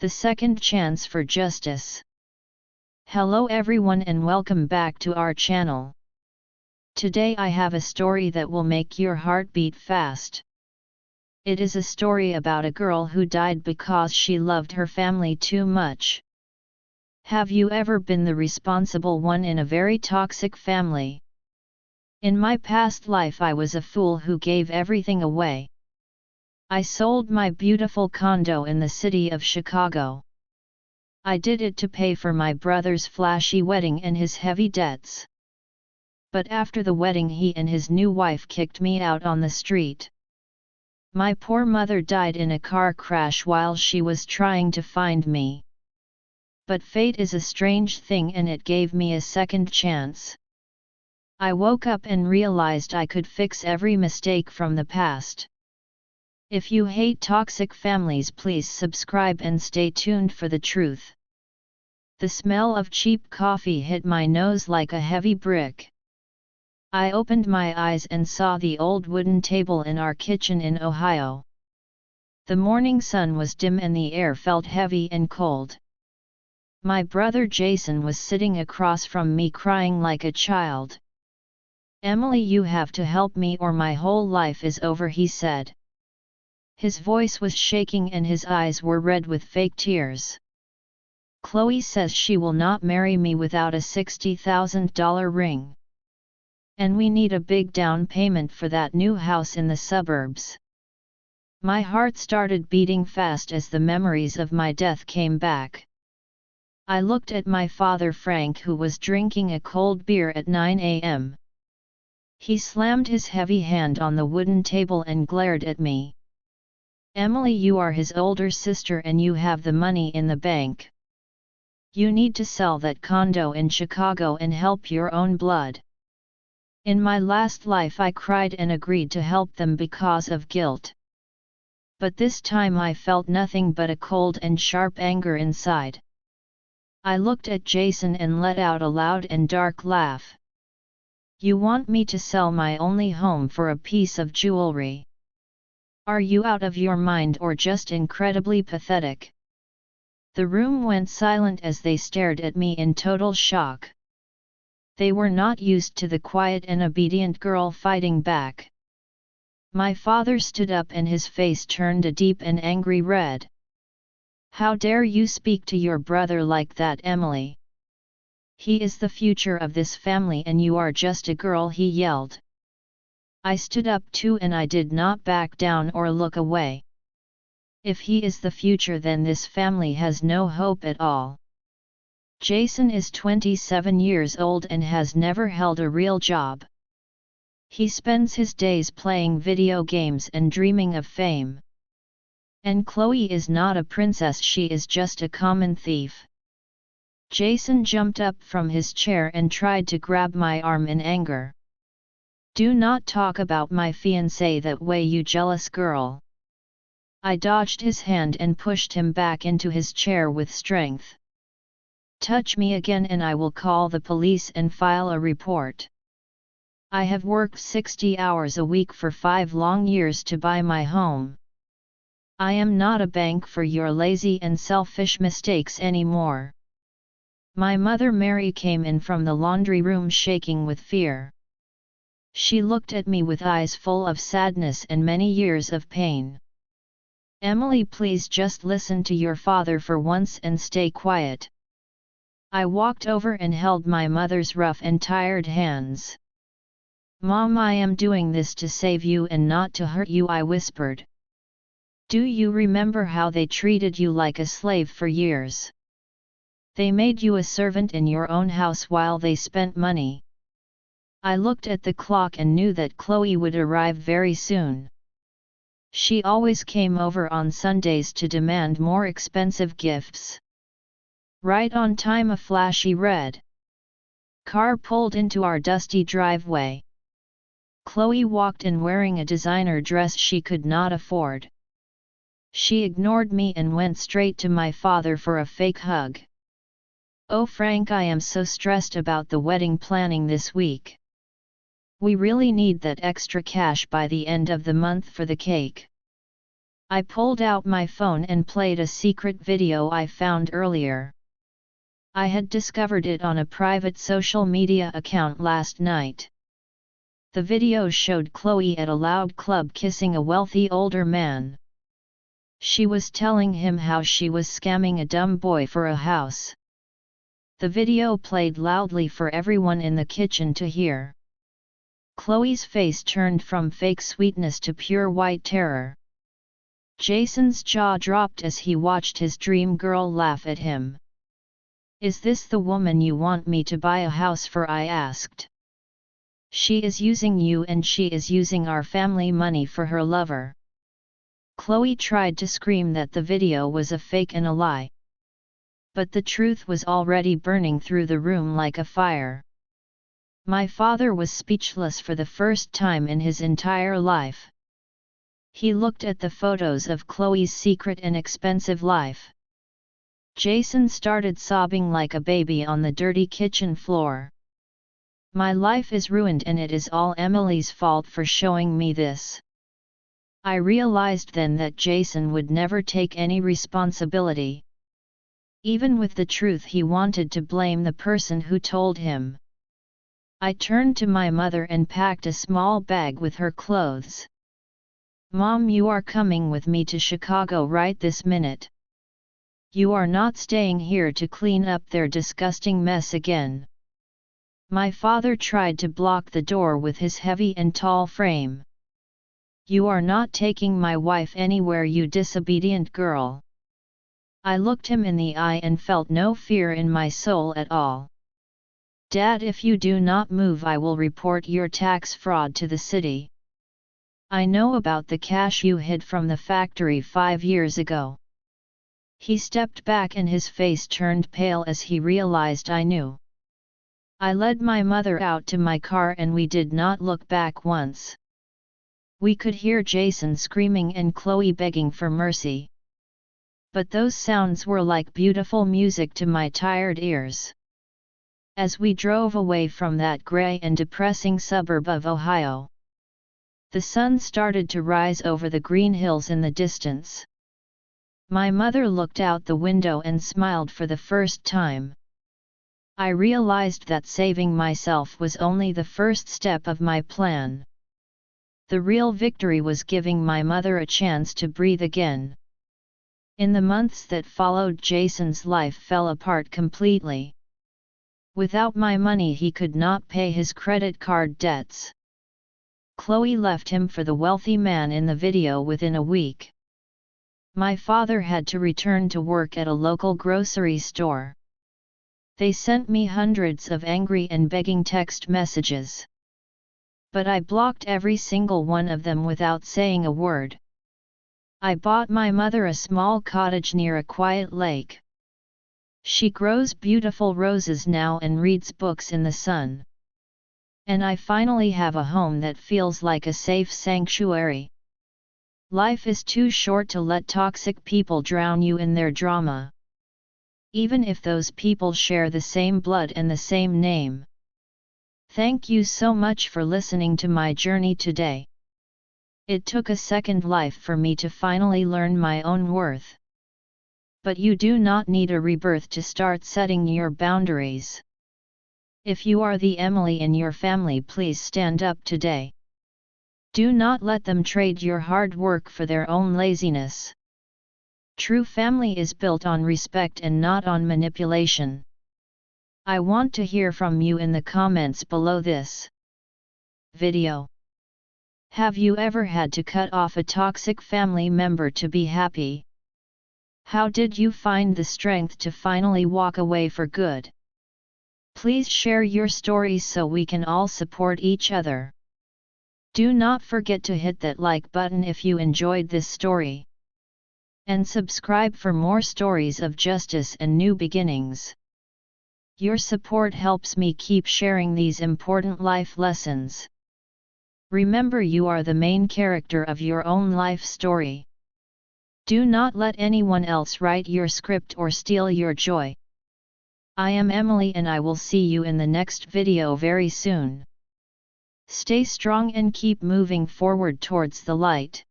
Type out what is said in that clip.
The second chance for justice. Hello everyone and welcome back to our channel. Today I have a story that will make your heart beat fast. It is a story about a girl who died because she loved her family too much. Have you ever been the responsible one in a very toxic family? In my past life I was a fool who gave everything away. I sold my beautiful condo in the city of Chicago. I did it to pay for my brother's flashy wedding and his heavy debts. But after the wedding he and his new wife kicked me out on the street. My poor mother died in a car crash while she was trying to find me. But fate is a strange thing and it gave me a second chance. I woke up and realized I could fix every mistake from the past. If you hate toxic families, please subscribe and stay tuned for the truth. The smell of cheap coffee hit my nose like a heavy brick. I opened my eyes and saw the old wooden table in our kitchen in Ohio. The morning sun was dim and the air felt heavy and cold. My brother Jason was sitting across from me crying like a child. "Emily, you have to help me or my whole life is over," he said. His voice was shaking and his eyes were red with fake tears. "Chloe says she will not marry me without a $60,000 ring. And we need a big down payment for that new house in the suburbs." My heart started beating fast as the memories of my death came back. I looked at my father Frank, who was drinking a cold beer at 9 a.m. He slammed his heavy hand on the wooden table and glared at me. "Emily, you are his older sister and you have the money in the bank. You need to sell that condo in Chicago and help your own blood." In my last life I cried and agreed to help them because of guilt. But this time I felt nothing but a cold and sharp anger inside. I looked at Jason and let out a loud and dark laugh. "You want me to sell my only home for a piece of jewelry? Are you out of your mind or just incredibly pathetic?" The room went silent as they stared at me in total shock. They were not used to the quiet and obedient girl fighting back. My father stood up and his face turned a deep and angry red. "How dare you speak to your brother like that, Emily? He is the future of this family and you are just a girl," he yelled. I stood up too and I did not back down or look away. If he is the future, then this family has no hope at all. Jason is 27 years old and has never held a real job. He spends his days playing video games and dreaming of fame. And Chloe is not a princess, she is just a common thief. Jason jumped up from his chair and tried to grab my arm in anger. "Do not talk about my fiancé that way, you jealous girl." I dodged his hand and pushed him back into his chair with strength. "Touch me again and I will call the police and file a report. I have worked 60 hours a week for 5 long years to buy my home. I am not a bank for your lazy and selfish mistakes anymore." My mother Mary came in from the laundry room shaking with fear. She looked at me with eyes full of sadness and many years of pain. "Emily, please just listen to your father for once and stay quiet." I walked over and held my mother's rough and tired hands. "Mom, I am doing this to save you and not to hurt you," I whispered. "Do you remember how they treated you like a slave for years? They made you a servant in your own house while they spent money." I looked at the clock and knew that Chloe would arrive very soon. She always came over on Sundays to demand more expensive gifts. Right on time, a flashy red car pulled into our dusty driveway. Chloe walked in wearing a designer dress she could not afford. She ignored me and went straight to my father for a fake hug. "Oh Frank, I am so stressed about the wedding planning this week. We really need that extra cash by the end of the month for the cake. I pulled out my phone and played a secret video I found earlier. I had discovered it on a private social media account last night. The video showed Chloe at a loud club kissing a wealthy older man. She was telling him how she was scamming a dumb boy for a house. The video played loudly for everyone in the kitchen to hear. Chloe's face turned from fake sweetness to pure white terror. Jason's jaw dropped as he watched his dream girl laugh at him. "Is this the woman you want me to buy a house for?" I asked. "She is using you and she is using our family money for her lover." Chloe tried to scream that the video was a fake and a lie. But the truth was already burning through the room like a fire. My father was speechless for the first time in his entire life. He looked at the photos of Chloe's secret and expensive life. Jason started sobbing like a baby on the dirty kitchen floor. "My life is ruined and it is all Emily's fault for showing me this." I realized then that Jason would never take any responsibility. Even with the truth, he wanted to blame the person who told him. I turned to my mother and packed a small bag with her clothes. "Mom, you are coming with me to Chicago right this minute. You are not staying here to clean up their disgusting mess again." My father tried to block the door with his heavy and tall frame. "You are not taking my wife anywhere, you disobedient girl." I looked him in the eye and felt no fear in my soul at all. "Dad, if you do not move, I will report your tax fraud to the city. I know about the cash you hid from the factory 5 years ago." He stepped back and his face turned pale as he realized I knew. I led my mother out to my car and we did not look back once. We could hear Jason screaming and Chloe begging for mercy. But those sounds were like beautiful music to my tired ears. As we drove away from that gray and depressing suburb of Ohio, the sun started to rise over the green hills in the distance. My mother looked out the window and smiled for the first time. I realized that saving myself was only the first step of my plan. The real victory was giving my mother a chance to breathe again. In the months that followed, Jason's life fell apart completely. Without my money, he could not pay his credit card debts. Chloe left him for the wealthy man in the video within a week. My father had to return to work at a local grocery store. They sent me hundreds of angry and begging text messages. But I blocked every single one of them without saying a word. I bought my mother a small cottage near a quiet lake. She grows beautiful roses now and reads books in the sun. And I finally have a home that feels like a safe sanctuary. Life is too short to let toxic people drown you in their drama. Even if those people share the same blood and the same name. Thank you so much for listening to my journey today. It took a second life for me to finally learn my own worth. But you do not need a rebirth to start setting your boundaries. If you are the Emily in your family, please stand up today. Do not let them trade your hard work for their own laziness. True family is built on respect and not on manipulation. I want to hear from you in the comments below this video. Have you ever had to cut off a toxic family member to be happy? How did you find the strength to finally walk away for good? Please share your stories so we can all support each other. Do not forget to hit that like button if you enjoyed this story. And subscribe for more stories of justice and new beginnings. Your support helps me keep sharing these important life lessons. Remember, you are the main character of your own life story. Do not let anyone else write your script or steal your joy. I am Emily and I will see you in the next video very soon. Stay strong and keep moving forward towards the light.